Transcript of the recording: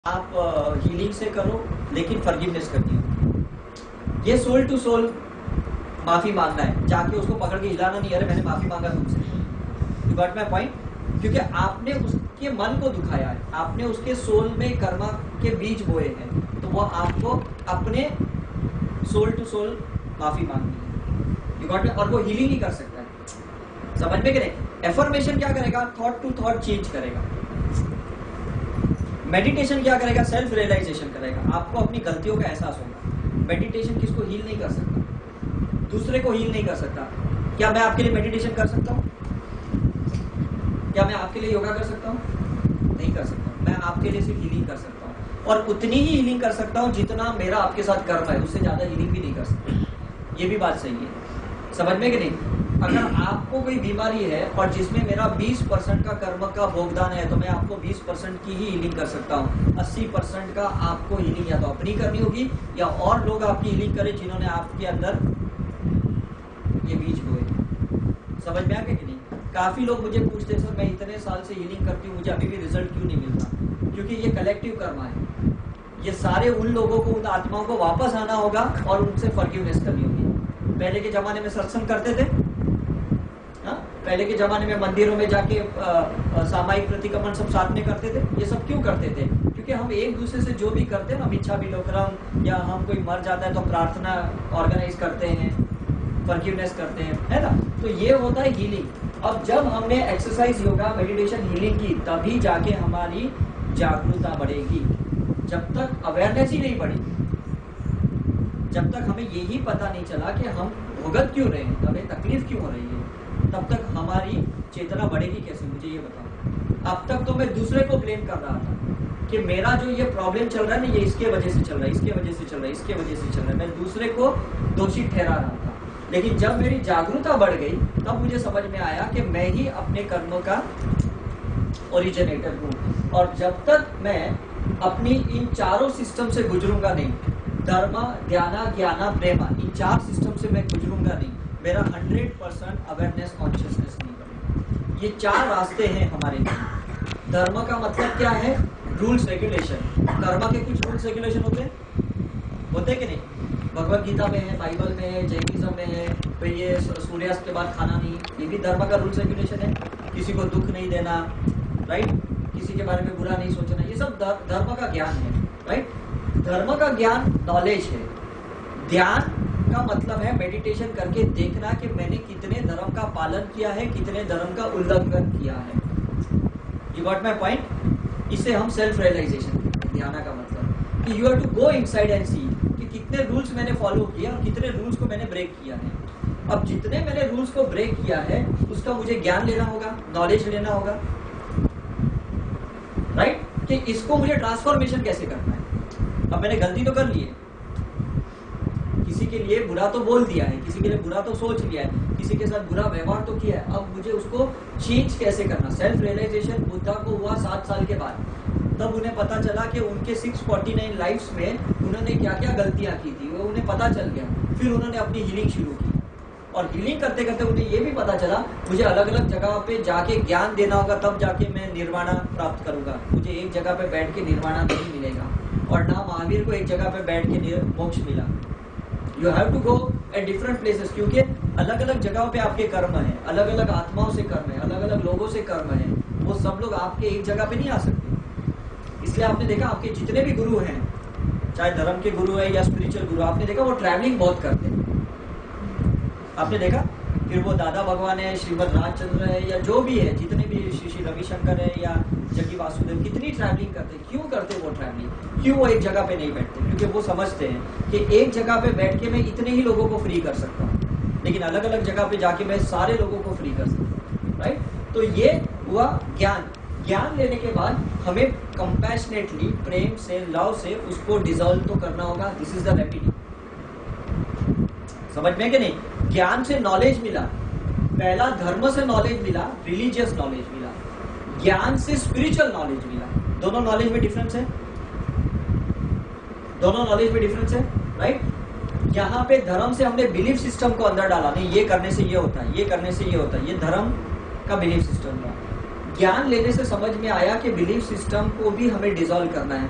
आप हीलिंग से करो लेकिन फॉरगिवनेस करनी हो। ये सोल टू सोल माफी मांगना है, जाके उसको पकड़ के हिलाना नहीं, अरे मैंने माफी मांगा तुमसे। You got my point? क्योंकि आपने उसके मन को दुखाया है, आपने उसके सोल में कर्मा के बीज बोए हैं, तो वो आपको अपने सोल टू सोल माफी मांगनी है। यू गॉट में? और वो हीलिंग ही कर सकता है, समझ में कि नहीं? एफर्मेशन क्या करेगा? थॉट टू थॉट चेंज करेगा। मेडिटेशन क्या करेगा? सेल्फ रियलाइजेशन करेगा, आपको अपनी गलतियों का एहसास होगा। मेडिटेशन किसको हील नहीं कर सकता? दूसरे को हील नहीं कर सकता। क्या मैं आपके लिए मेडिटेशन कर सकता हूँ? क्या मैं आपके लिए योगा कर सकता हूँ? नहीं कर सकता। मैं आपके लिए सिर्फ हीलिंग कर सकता हूँ, और उतनी ही हीलिंग कर सकता हूँ जितना मेरा आपके साथ कर्म है, उससे ज्यादा हीलिंग भी नहीं कर सकता। ये भी बात सही है, समझ में कि नहीं? अगर आपको कोई बीमारी है और जिसमें मेरा 20% का कर्म का भोगदान है, तो मैं आपको 20% की ही हीलिंग कर सकता हूँ। 80% का आपको हीलिंग या तो अपनी करनी होगी, या और लोग आपकी हीलिंग करें जिन्होंने आपके अंदर ये बीज बोए। समझ में आ गया कि नहीं? काफी लोग मुझे पूछते हैं, सर मैं इतने साल से हीलिंग करती हूँ, मुझे अभी भी रिजल्ट क्यों नहीं मिलता? क्योंकि ये कलेक्टिव कर्म है। ये सारे उन लोगों को, उन आत्माओं को वापस आना होगा और उनसे फॉरगिवनेस करनी होगी। पहले के जमाने में सत्संग करते थे, पहले के जमाने में मंदिरों में जाके सामायिक प्रतिक्रमण सब साथ में करते थे। ये सब क्यों करते थे? क्योंकि हम एक दूसरे से जो भी करते हैं ना, इच्छा विलोकनम, या हम कोई मर जाता है तो प्रार्थना ऑर्गेनाइज करते हैं, फॉरगिवनेस करते हैं, है ना? तो ये होता है हीलिंग। अब जब हमने एक्सरसाइज, योगा, मेडिटेशन, हीलिंग की, तभी जाके हमारी जागरूकता बढ़ेगी। जब तक अवेयरनेस ही नहीं बढ़ी, जब तक हमें यही पता नहीं चला कि हम भुगत क्यों रहे हैं, हमें तकलीफ क्यों हो रही है, तब तक हमारी चेतना बढ़ेगी कैसे? मुझे ये बताओ। अब तक तो मैं दूसरे को ब्लेम कर रहा था कि मेरा जो ये प्रॉब्लम चल रहा है ना, ये इसके वजह से चल रहा है, इसके वजह से चल रहा है, इसके वजह से चल रहा है। मैं दूसरे को दोषी ठहरा रहा था। लेकिन जब मेरी जागरूकता बढ़ गई, तब मुझे समझ में आया कि मैं ही अपने कर्मों का ओरिजिनेटर हूँ। और जब तक मैं अपनी इन चारों सिस्टम से गुजरूंगा नहीं, धर्म, ध्यान, ज्ञान, प्रेम, इन 4 सिस्टम से मैं गुजरूंगा नहीं, मेरा 100% अवेयरनेस, कॉन्शियसनेस नहीं बनेगा। ये 4 रास्ते हैं हमारे लिए। धर्म का मतलब क्या है? Rules regulation. धर्म के कुछ रूल्स रेगुलेशन होते कि नहीं? भगवत गीता में है, बाइबल में है, जैनिज्म में है। तो ये सूर्यास्त के बाद खाना नहीं, ये भी धर्म का रूल्स रेगुलेशन है। किसी को दुख नहीं देना, राइट? किसी के बारे में बुरा नहीं सोचना, ये सब धर्म का ज्ञान है, राइट? धर्म का ज्ञान नॉलेज है। ध्यान का मतलब है मेडिटेशन करके देखना कि मैंने कितने धर्म का पालन किया है, कितने धर्म का उल्लंघन किया है। You got my point? इसे हम सेल्फ रियलाइजेशन, ध्यान का मतलब कि you have to go inside and see कि कितने रूल्स मैंने फॉलो किया और कितने रूल्स को मैंने ब्रेक किया है। अब जितने मैंने रूल्स को ब्रेक किया है, उसका मुझे ज्ञान लेना होगा, नॉलेज लेना होगा, राइट? कि इसको मुझे ट्रांसफॉर्मेशन कैसे करना है। अब मैंने गलती तो कर ली है, किसी के लिए बुरा तो बोल दिया है, किसी के लिए बुरा तो सोच लिया है, किसी के साथ बुरा व्यवहार तो किया है। अब मुझे उसको चेंज कैसे करना? सेल्फ रियलाइजेशन बुद्धा को हुआ 7 साल के बाद। तब उन्हें पता चला कि उनके 649 लाइफ्स में उन्होंने क्या क्या गलतियां की थी, वो उन्हें पता चल गया। फिर उन्होंने अपनी हीलिंग शुरू की, और हीलिंग करते करते उन्हें ये भी पता चला मुझे अलग अलग जगह पे जाके ज्ञान देना होगा, तब जाके मैं निर्वाणा प्राप्त करूंगा। मुझे एक जगह पे बैठ के निर्वाणा नहीं मिलेगा, और ना महावीर को एक जगह पे बैठ के मोक्ष मिला। You have to go at different places, क्योंकि अलग अलग जगहों पे आपके कर्म है, अलग अलग आत्माओं से कर्म है, अलग अलग लोगों से कर्म है। वो सब लोग आपके एक जगह पे नहीं आ सकते। इसलिए आपने देखा आपके जितने भी गुरु हैं, चाहे धर्म के गुरु है या स्पिरिचुअल गुरु, आपने देखा वो ट्रैवलिंग बहुत करते हैं। आपने देखा, फिर वो दादा भगवान है, श्रीमद राजचंद्र है, या जो भी है, जितने भी श्री रविशंकर है या जग्गी वासुदेव, कितनी ट्रैवलिंग करते हैं। क्यों करते हैं वो ट्रैवलिंग? क्यों वो एक जगह पे नहीं बैठते? क्योंकि वो समझते हैं कि एक जगह पे बैठ के मैं इतने ही लोगों को फ्री कर सकता हूँ, लेकिन अलग अलग जगह पे जाके मैं सारे लोगों को फ्री कर सकता हूँ, राइट? तो ये हुआ ज्ञान। ज्ञान लेने के बाद हमें कंपैशनेटली, प्रेम से, लव से उसको डिसॉल्व तो करना होगा। This is the remedy. समझ में कि नहीं? ज्ञान से नॉलेज मिला, पहला धर्म से नॉलेज मिला, रिलीजियस नॉलेज मिला, ज्ञान से स्पिरिचुअल नॉलेज मिला। दोनों नॉलेज में डिफरेंस है, दोनों नॉलेज में डिफरेंस है, राइट? यहाँ पे धर्म से हमने बिलीफ सिस्टम को अंदर डाला, नहीं ये करने से ये होता है, ये करने से ये होता है, ये धर्म का बिलीफ सिस्टम था। ज्ञान लेने से समझ में आया कि बिलीफ सिस्टम को भी हमें डिसॉल्व करना है।